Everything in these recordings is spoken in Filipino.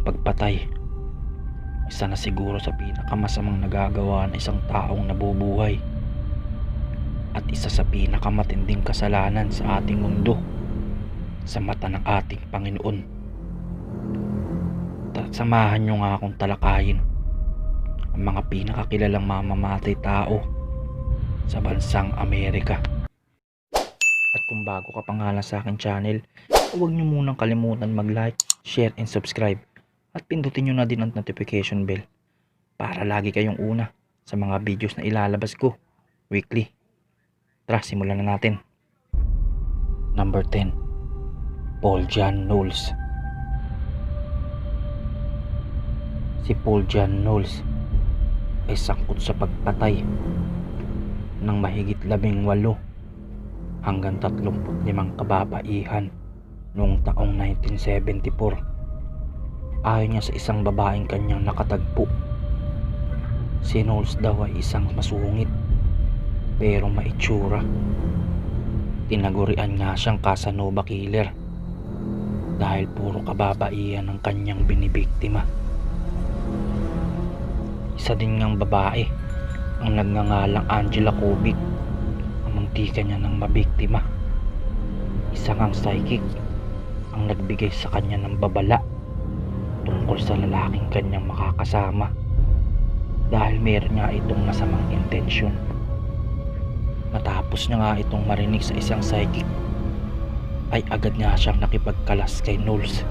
pagpatay. Isa na siguro sa pinakamasamang nagagawa ng isang taong nabubuhay. At isa sa pinakamatinding kasalanan sa ating mundo sa mata ng ating Panginoon. Samahan nyo nga akong talakayin ang mga pinakakilalang mamamatay tao sa bansang Amerika. At kung bago ka pa nga lang sa aking channel, huwag nyo munang kalimutan mag-like, share, and subscribe. At pindutin nyo na din ang notification bell para lagi kayong una sa mga videos na ilalabas ko weekly. Tara, simulan na natin. Number 10. Paul John Knowles. Si Paul John Knowles ay sangkot sa pagpatay ng mahigit 18 hanggang 35 kababaihan noong taong 1974. Ayon niya sa isang babaeng kanyang nakatagpo. Si Knowles daw ay isang masungit pero maitsura. Tinagurian nga siyang Casanova Killer dahil puro kababaihan ang kanyang binibiktima. Isa din ngang babae ang nagngangalang Angela Kubik ang muntikan niya ng mabiktima. Isa ngang psychic ang nagbigay sa kanya ng babala tungkol sa lalaking kanyang makakasama dahil meron nga itong masamang intensyon. Matapos niya nga itong marinig sa isang psychic ay agad nga siyang nakipagkalas kay Knowles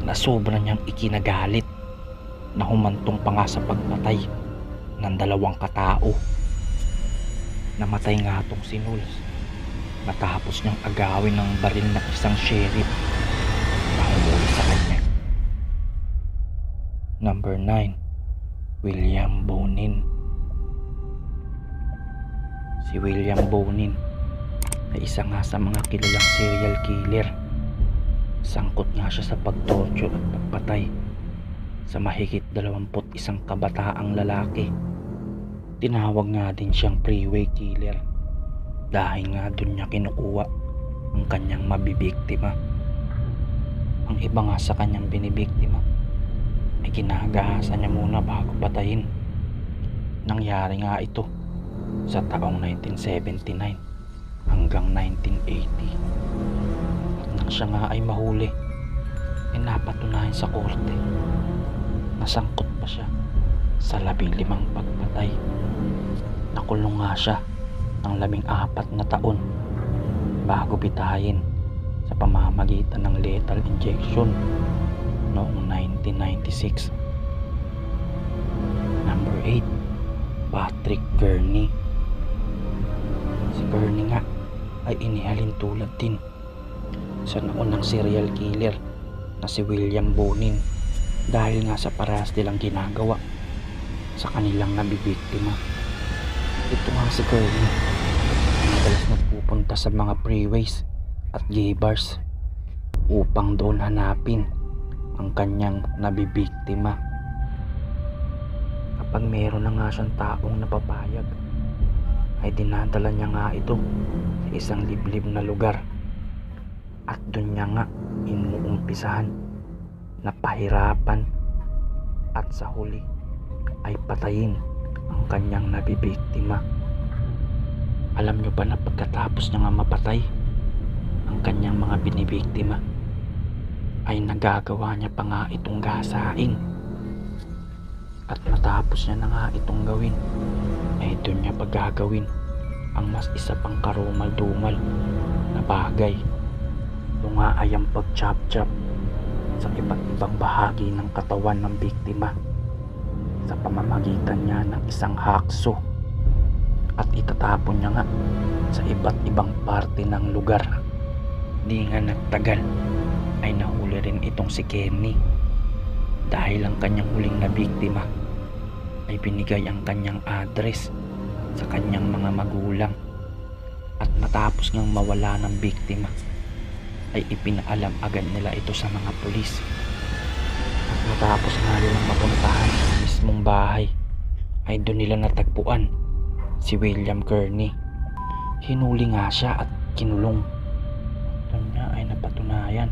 na sobra niyang ikinagalit na humantong pa nga sa pagpatay ng 2 katao. Namatay nga itong si Knowles matapos niyang agawin ng baril ng isang sheriff na humuli sa kanya. Number 9. William Bonin. Si William Bonin ay isa nga sa mga kilalang serial killer. Sangkot nga siya sa pagtorture at pagpatay sa mahigit 21 kabataang lalaki. Tinawag nga din siyang freeway killer dahil nga dun niya kinukuha ang kanyang mabibiktima. Ang iba nga sa kanyang binibiktima ay ginagahasan niya muna bago patayin. Nangyari nga ito sa taong 1979 hanggang 1980. At nang siya nga ay mahuli, ay napatunayan sa korte na sangkot pa siya sa 15 pagpatay. Nakulong nga siya ng 14 na taon bago bitayin sa pamamagitan ng lethal injection noong 1996. Number 8. Patrick Kearney. Si Kearney nga ay inihalin tulad din sa naunang serial killer na si William Bonin dahil nga sa parehas nilang ginagawa sa kanilang nabibiktima. Ito nga si Kearney ay madalas nagpupunta sa mga freeways at gay bars upang doon hanapin ang kanyang nabibiktima. Kapag meron na nga siyang taong napapayag ay dinadala niya nga ito sa isang liblib na lugar at doon niya nga inuumpisahan na pahirapan at sa huli ay patayin ang kanyang nabibiktima. Alam nyo ba na pagkatapos niya nga mapatay ang kanyang mga binibiktima ay nagagawa niya pa nga itong gasain? At matapos niya na nga itong gawin ay doon niya paggagawin ang mas isa pang karumal-dumal na bagay. Ito nga ay ang pag-chop-chop sa iba't ibang bahagi ng katawan ng biktima sa pamamagitan niya ng isang hakso at itatapon niya nga sa iba't ibang parte ng lugar. Di nga nagtagal ay nahuli rin itong si Kenny dahil ang kanyang huling na biktima ay binigay ang kanyang address sa kanyang mga magulang at matapos ngang mawala ng biktima ay ipinaalam agad nila ito sa mga pulis. At matapos nga nilang mapuntahan sa mismong bahay ay doon nila natagpuan si William Kearney. Hinuli nga siya at kinulong. Doon niya ay napatunayan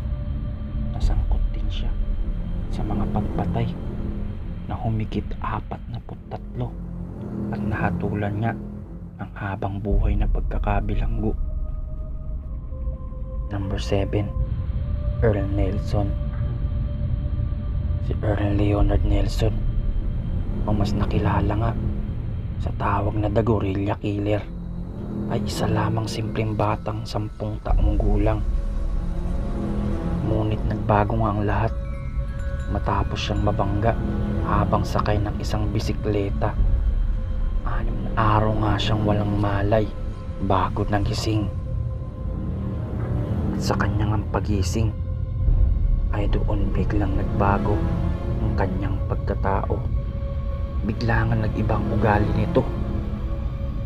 na sangkot din siya sa pagpatay na humigit 43 at nahatulan nga ang habang buhay na pagkakabilanggo. Number 7, Earl Nelson. Si Earl Leonard Nelson, o mas nakilala nga sa tawag na The Gorilla Killer, ay isa lamang simpleng batang 10 taong gulang. Ngunit nagbago nga ang lahat matapos siyang mabangga habang sakay ng isang bisikleta. 6 na araw nga siyang walang malay bago nagising. At sa kanyang pagising ay doon biglang nagbago ang kanyang pagkatao. Bigla nga nag-ibang ugali nito.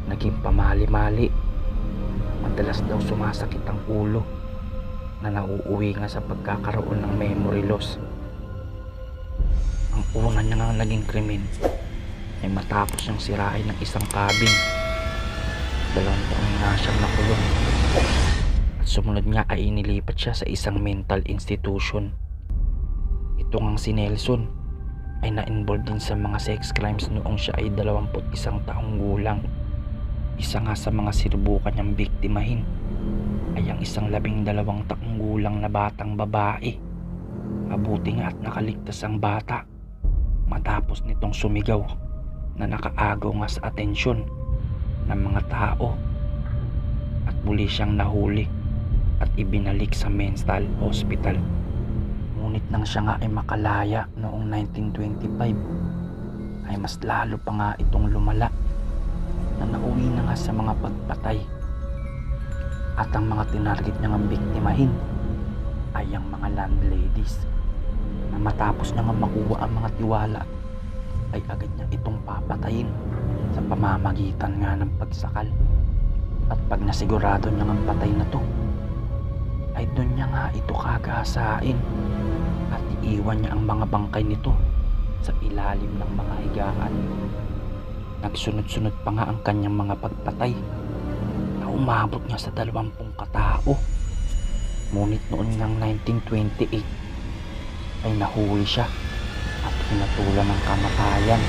Naging pamali-mali. Madalas daw sumasakit ang ulo na nauuwi nga sa pagkakaroon ng memory loss. Ang una niya nga naging krimen ay matapos siyang sirain ng isang cabin. 2 taon nga siyang nakulong. At sumunod nga ay inilipat siya sa isang mental institution. Ito ngang si Nelson ay na-involved din sa mga sex crimes noong siya ay 21 taong gulang. Isa nga sa mga sinubukan niyang biktimahin ay ang isang 12 taong gulang na batang babae. Mabuti nga at nakaligtas ang bata matapos nitong sumigaw na nakaagaw nga sa atensyon ng mga tao, at muli siyang nahuli at ibinalik sa mental hospital. Ngunit nang siya nga ay makalaya noong 1925 ay mas lalo pa nga itong lumala na nauwi na nga sa mga pagpatay. At ang mga tinarget niyang biktimahin ay ang mga landladies na matapos niya nga makuha ang mga tiwala ay agad niya itong papatayin sa pamamagitan nga ng pagsakal. At pag nasigurado niya ang patay na to ay doon niya nga ito kagasain at iiwan niya ang mga bangkay nito sa ilalim ng mga higaan. Nagsunod-sunod pa nga ang kanyang mga pagpatay na umabot niya sa 20 katao. Ngunit noon ng 1928 ay nahuli siya at hinatulan ng kamatayan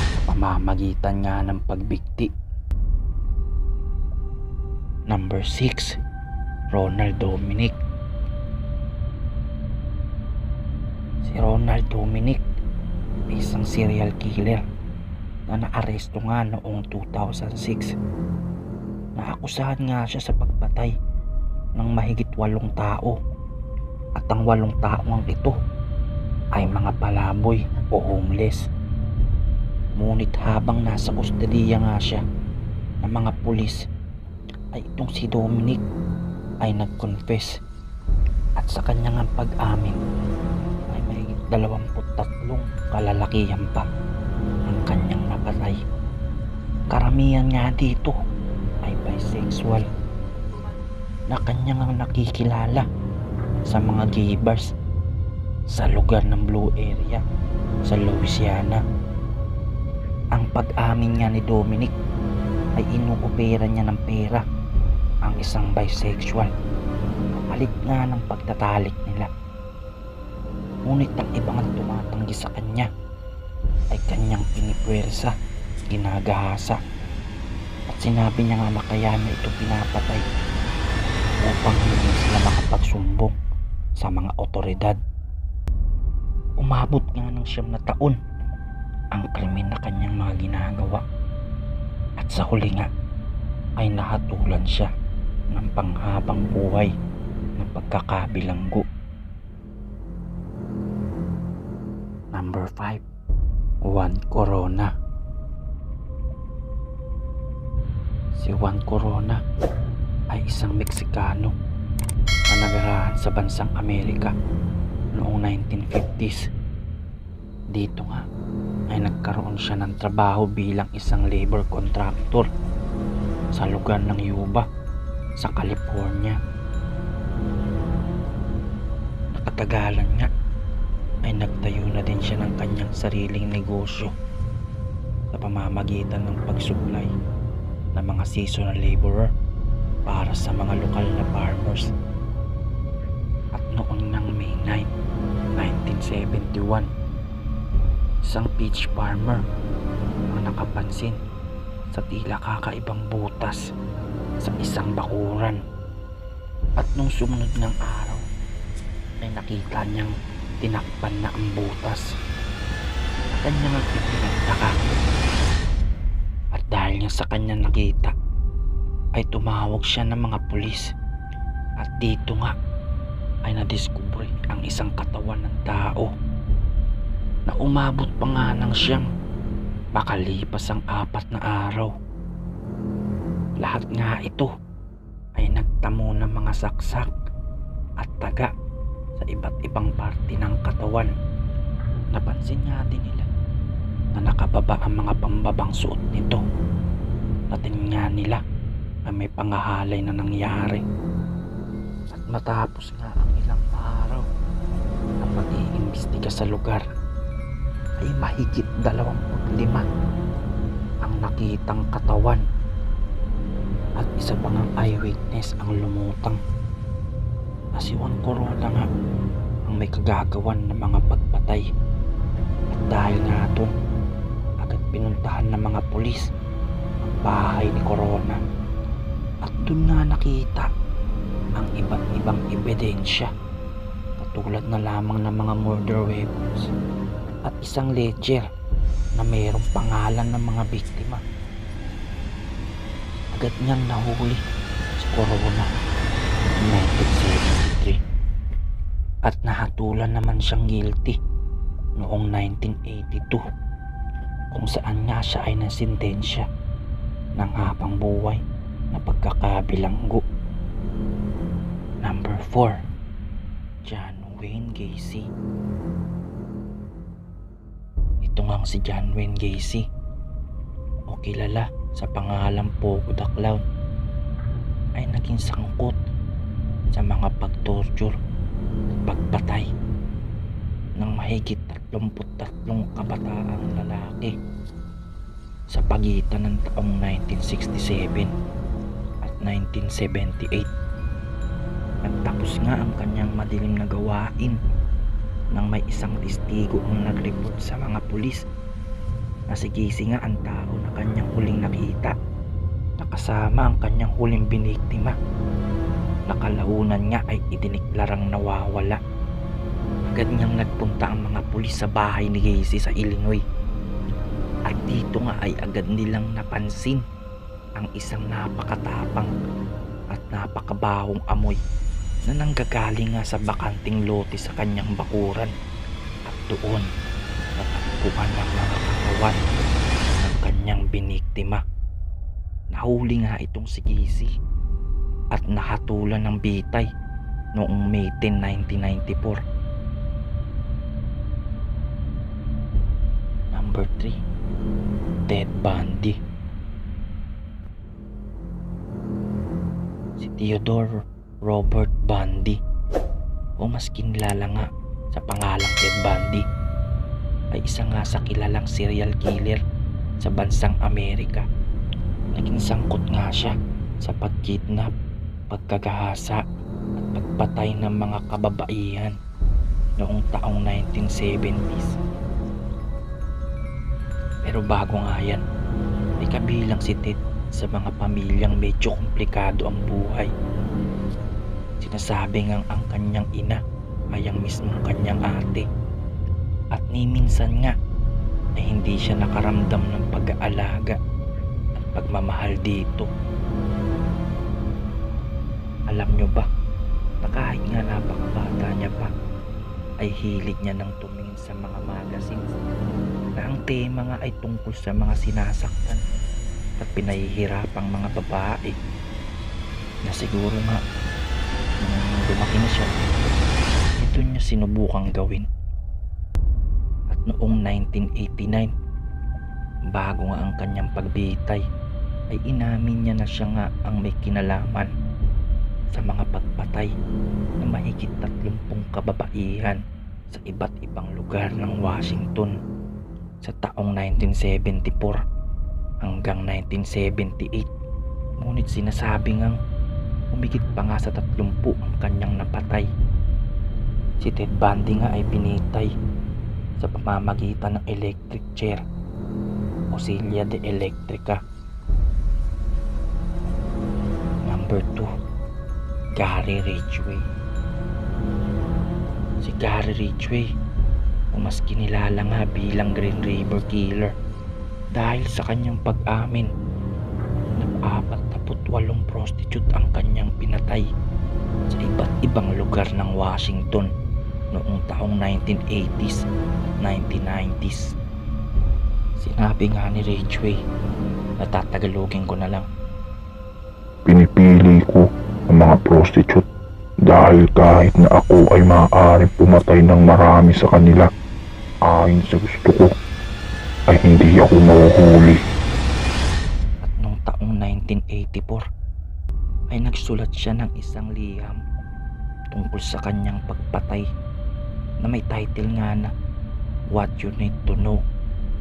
sa pamamagitan nga ng pagbikti. Number 6, Ronald Dominic. Si Ronald Dominic ay isang serial killer na naaresto nga noong 2006. Naakusahan nga siya sa pagpatay ng mahigit 8 tao, at ang 8 taong ito ay mga palaboy o homeless. Ngunit habang nasa kustodiya nga siya ng mga pulis ay itong si Dominic ay nag-confess, at sa kanyang pag-amin ay mahigit 23 kalalakihan pa ang kanyang napatay. Karamihan nga dito ay bisexual na kanyang nakikilala sa mga gay bars sa lugar ng Blue Area sa Louisiana. Ang pag-amin nga ni Dominic ay inuopera niya ng pera ang isang bisexual kapalit nga ng pagtatalik nila. Ngunit ang ibang tumatanggi sa kanya ay kanyang pinipwersa, ginagahasa, at sinabi niya nga na kaya niya ito pinapatay upang hindi sila makapagsumbong sa mga otoridad. Umabot nga ng 9 na taon ang krimen na kanyang mga ginagawa, at sa huli nga ay nahatulan siya ng panghabang buhay na pagkakabilanggo. Number 5, Juan Corona. Si Juan Corona ay isang Meksikano na nagarahan sa bansang Amerika noong 1950s. Dito nga ay nagkaroon siya ng trabaho bilang isang labor contractor sa lugar ng Yuba sa California. Nakatagalan nga ay nagtayo na din siya ng kanyang sariling negosyo sa pamamagitan ng pagsupply ng mga seasonal laborer para sa mga lokal na farmers. At noon ng May 9, 1970 1981. Isang peach farmer ang nakapansin sa tila kakaibang butas sa isang bakuran. At nung sumunod ng araw ay nakita niyang tinakpan na ang butas na kanyang ipinagtaka. At dahil niya sa kanyang nakita ay tumawag siya ng mga pulis. At dito nga ay nadiskubre ang isang katawan ng tao na umabot pa nga ng siyang makalipas ang 4 na araw. Lahat nga ito ay nagtamo ng mga saksak at taga sa iba't ibang parte ng katawan. Napansin nga din nila na nakababa ang mga pambabang suot nito. Natin nga nila na may pangahalay na nangyari. At matapos nga ang ilang araw na pag-iimbestiga sa lugar ay mahigit 25 ang nakitang katawan. At isa pa ng eyewitness ang lumutang na si Juan Corona nga ang may kagagawan ng mga pagpatay. At dahil nga doon, agad pinuntahan ng mga pulis ang bahay ni Corona. At doon nga nakita ang iba't ibang ebidensya, katulad na lamang ng mga murder weapons at isang ledger na mayroong pangalan ng mga biktima. Agad niyang nahuli si Corona noong 1973 at nahatulan naman siyang guilty noong 1982, kung saan nga siya ay nasintensya ng habang buhay na pagkakabilanggo. Number 4, John Wayne Gacy. Ito ngang si John Wayne Gacy, o kilala sa pangalang Pogo the Clown, ay naging sangkot sa mga pagtorture at pagpatay ng mahigit 33 kabataang lalaki sa pagitan ng taong 1967 at 1978. Nagtapos nga ang kanyang madilim na gawain nang may isang testigo ang nag-report sa mga pulis na si Gacy nga ang tao na kanyang huling nakita, nakasama ang kanyang huling biniktima, na kalaunan nga ay idiniklarang nawawala. Agad niyang nagpunta ang mga pulis sa bahay ni Gacy sa Illinois. At dito nga ay agad nilang napansin ang isang napakatapang at napakabahong amoy na nanggagaling nga sa bakanting lote sa kanyang bakuran. At doon natagpuan ang mga katawan ng kanyang biniktima. Nahuli nga itong si Gacy at nahatulan ng bitay noong May 10, 1994. Number 3, Ted Bundy. Si Theodore Robert Bundy, o mas kinilala nga sa pangalang Ted Bundy, ay isa nga sa kilalang serial killer sa bansang Amerika. Naging sangkot nga siya sa pagkidnap, pagkagahasa at pagpatay ng mga kababaihan noong taong 1970s. Pero bago nga yan, ay kabilang si Ted sa mga pamilyang medyo komplikado ang buhay. Sinasabi ngang ang kanyang ina ay ang mismong kanyang ate, at ni minsan nga ay hindi siya nakaramdam ng pag-aalaga at pagmamahal dito. Alam nyo ba na kahit nga napakabata niya pa ay hilig niya ng tumingin sa mga magazines na ang tema nga ay tungkol sa mga sinasaktan at pinahihirapang mga babae, na siguro nga nung lumaki na siya, ito niya sinubukang gawin. At noong 1989, bago nga ang kanyang pagbitay, ay inamin niya na siya nga ang may kinalaman sa mga pagpatay ng mahigit 30 kababaihan sa iba't ibang lugar ng Washington sa taong 1974 hanggang 1978. Ngunit sinasabi ngang humigit pa nga sa 30 ang kanyang napatay. Si Ted Bundy nga ay pinitay sa pamamagitan ng electric chair o silya de electrica. Number 2, Gary Ridgway. Si Gary Ridgway o mas kinilala nga bilang Green River Killer dahil sa kanyang pag-amin na 48 prostitute ang kanyang pinatay sa iba't ibang lugar ng Washington noong taong 1980s, 1990s. Sinabi nga ni Ridgway, natatagalogin ko na lang, pinipili ko ang mga prostitute dahil kahit na ako ay maaaring pumatay ng marami sa kanila ayon sa gusto ko, ay hindi ako mahuhuli. At noong taong 1984 ay nagsulat siya ng isang liham tungkol sa kanyang pagpatay na may title nga na What You Need to Know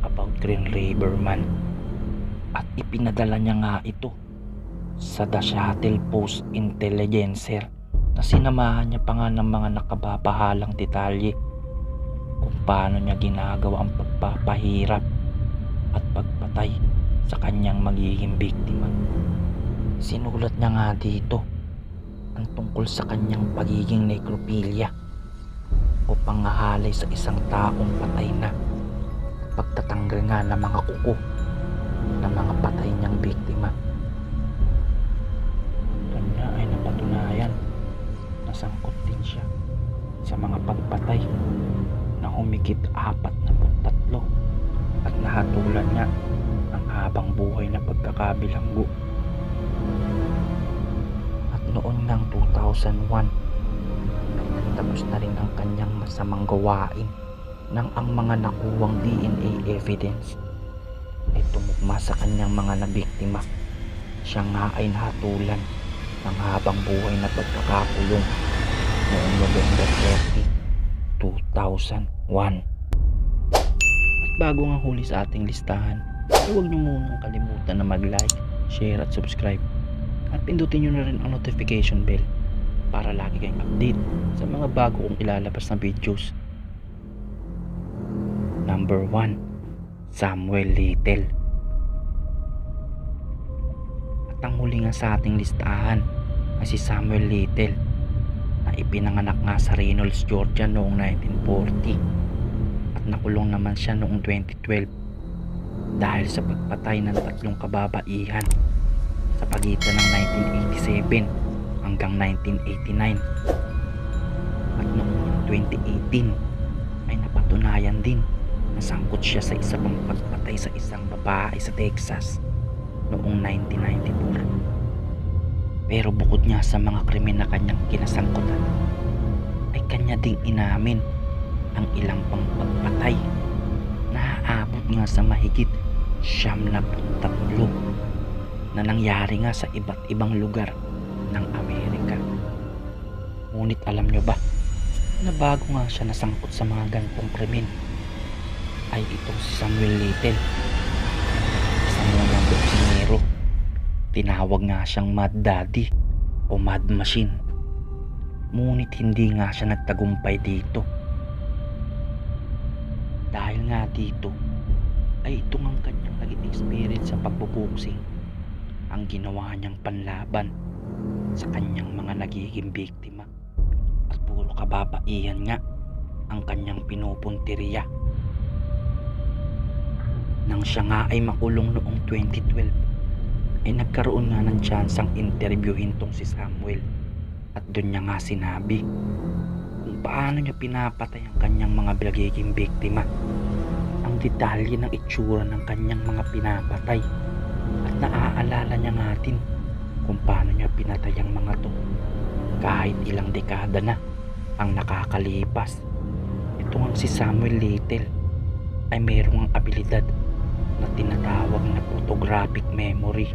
About Green River Man, at ipinadala niya nga ito sa The Seattle Post Intelligencer na sinamahan niya pa nga ng mga nakababahalang detalye kung paano niya ginagawa ang pagpapahirap at pagpatay sa kanyang magiging biktima. Sinulat niya nga dito ang tungkol sa kanyang pagiging necrophilia o pangahalay sa isang taong patay na, pagtatanggal nga ng mga kuko ng mga patay niyang biktima. Doon niya ay napatunayan na sangkot din siya sa mga pagpatay na humigit 43 at nahatulan niya ang habang buhay na pagkakabilanggo. At noon ng 2001 tapos na rin ang kanyang masamang gawain nang ang mga nakuwang DNA evidence ay tumugma sa kanyang mga nabiktima. Siya nga ay nahatulan ng habang buhay na pagkakakulong noong November 30, 2001. At bago nga huli sa ating listahan, huwag niyo munang kalimutan na mag-like, share at subscribe, at pindutin niyo na rin ang notification bell para lagi kayong update sa mga bago kong ilalabas na videos. Number 1, Samuel Little. At ang huli nga sa ating listahan ay si Samuel Little na ipinanganak nga sa Reynolds, Georgia noong 1940 at nakulong naman siya noong 2012 dahil sa pagpatay ng 3 kababaihan sa pagitan ng 1987 hanggang 1989. At noong 2018 ay napatunayan din na sangkot siya sa isa pang pagpatay sa isang babae sa Texas noong 1994. Pero bukod nga sa mga krimen na kanyang kinasangkutan, ay kanya ding inamin ang ilang pang pagpatay na aabot nga sa mahigit 73 na nangyari nga sa iba't ibang lugar ng Amerika. Ngunit alam nyo ba na bago nga siya nasangkot sa mga ganitong krimen ay itong si Samuel Little, isang munang boksinero, tinawag nga siyang Mad Daddy o Mad Machine. Ngunit hindi nga siya nagtagumpay dito dahil nga dito ay ito ang kanyang naging experience sa pagboboxing ang ginawa niyang panlaban sa kanyang mga nagiging biktima, at puro kababaihan nga ang kanyang pinupunteriya. Nang siya nga ay makulong noong 2012 ay nagkaroon nga ng tsansang interviewin tong si Samuel, at doon niya nga sinabi kung paano niya pinapatay ang kanyang mga nagiging biktima, ang detalye ng itsura ng kanyang mga pinapatay, at naaalala niya nga din kung paano niya pinatay ang mga to kahit ilang dekada na ang nakakalipas. Ito nga si Samuel Little ay mayroong abilidad na tinatawag na photographic memory